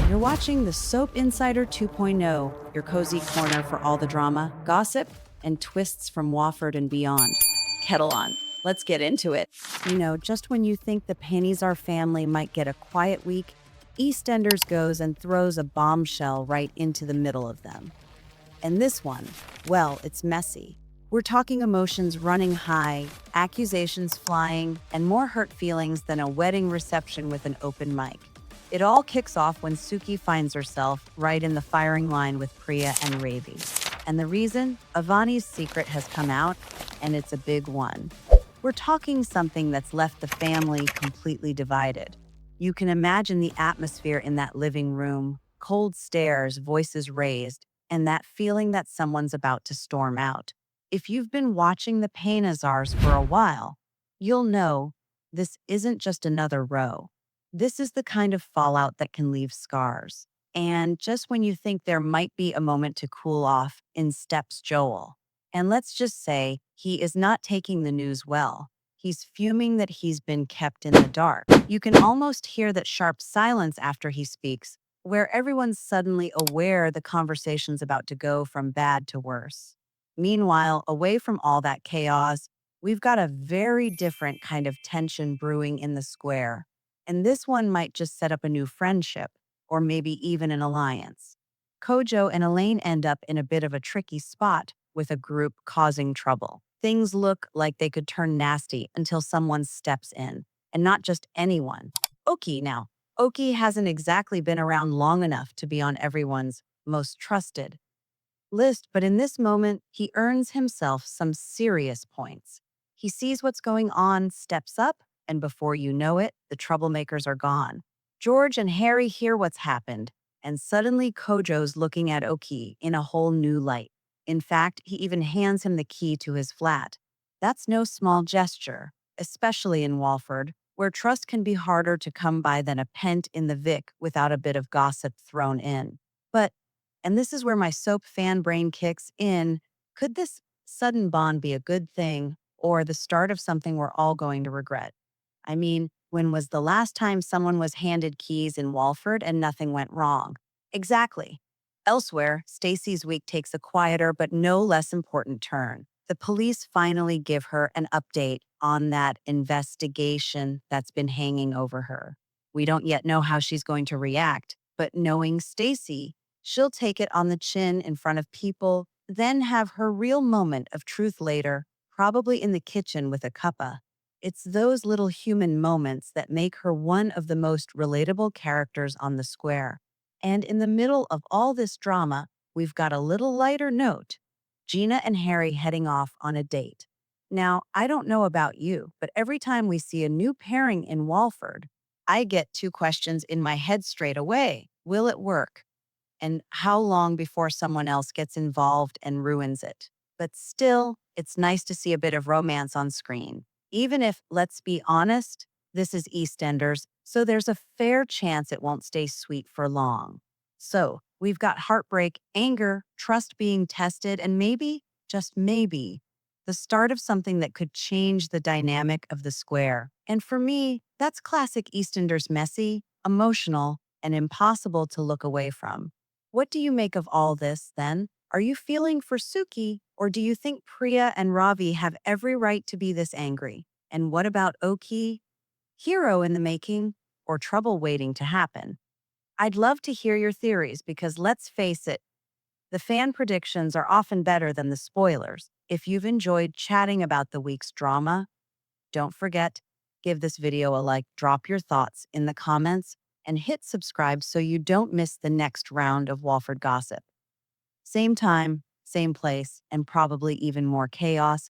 You're watching the Soap Insider 2.0, your cozy corner for all the drama, gossip, and twists from Walford and beyond. Kettle on. Let's get into it. Just when you think the Panesar family might get a quiet week, EastEnders goes and throws a bombshell right into the middle of them. And this one, well, it's messy. We're talking emotions running high, accusations flying, and more hurt feelings than a wedding reception with an open mic. It all kicks off when Suki finds herself right in the firing line with Priya and Ravi. And the reason? Avani's secret has come out, and it's a big one. We're talking something that's left the family completely divided. You can imagine the atmosphere in that living room, cold stares, voices raised, and that feeling that someone's about to storm out. If you've been watching the Panesars for a while, you'll know this isn't just another row. This is the kind of fallout that can leave scars. And just when you think there might be a moment to cool off, in steps Joel. And let's just say he is not taking the news well. He's fuming that he's been kept in the dark. You can almost hear that sharp silence after he speaks, where everyone's suddenly aware the conversation's about to go from bad to worse. Meanwhile, away from all that chaos, we've got a very different kind of tension brewing in the square. And this one might just set up a new friendship, or maybe even an alliance. Kojo and Elaine end up in a bit of a tricky spot with a group causing trouble. Things look like they could turn nasty until someone steps in, and not just anyone. Okie now. Okie hasn't exactly been around long enough to be on everyone's most trusted list, but in this moment, he earns himself some serious points. He sees what's going on, steps up, and before you know it, the troublemakers are gone. George and Harry hear what's happened, and suddenly Kojo's looking at Oki in a whole new light. In fact, he even hands him the key to his flat. That's no small gesture, especially in Walford, where trust can be harder to come by than a pent in the Vic without a bit of gossip thrown in. But and this is where my soap fan brain kicks in. Could this sudden bond be a good thing or the start of something we're all going to regret? I mean, when was the last time someone was handed keys in Walford and nothing went wrong? Exactly. Elsewhere, Stacey's week takes a quieter but no less important turn. The police finally give her an update on that investigation that's been hanging over her. We don't yet know how she's going to react, but knowing Stacey, she'll take it on the chin in front of people, then have her real moment of truth later, probably in the kitchen with a cuppa. It's those little human moments that make her one of the most relatable characters on the square. And in the middle of all this drama, we've got a little lighter note. Gina and Harry heading off on a date. Now, I don't know about you, but every time we see a new pairing in Walford, I get two questions in my head straight away. Will it work? And how long before someone else gets involved and ruins it? But still, it's nice to see a bit of romance on screen. Even if, let's be honest, this is EastEnders, so there's a fair chance it won't stay sweet for long. So, we've got heartbreak, anger, trust being tested, and maybe, just maybe, the start of something that could change the dynamic of the square. And for me, that's classic EastEnders messy, emotional, and impossible to look away from. What do you make of all this, then? Are you feeling for Suki, or do you think Priya and Ravi have every right to be this angry? And what about Oki? Hero in the making, or trouble waiting to happen? I'd love to hear your theories because let's face it, the fan predictions are often better than the spoilers. If you've enjoyed chatting about the week's drama, don't forget, give this video a like, drop your thoughts in the comments, and hit subscribe so you don't miss the next round of Walford gossip. Same time, same place, and probably even more chaos.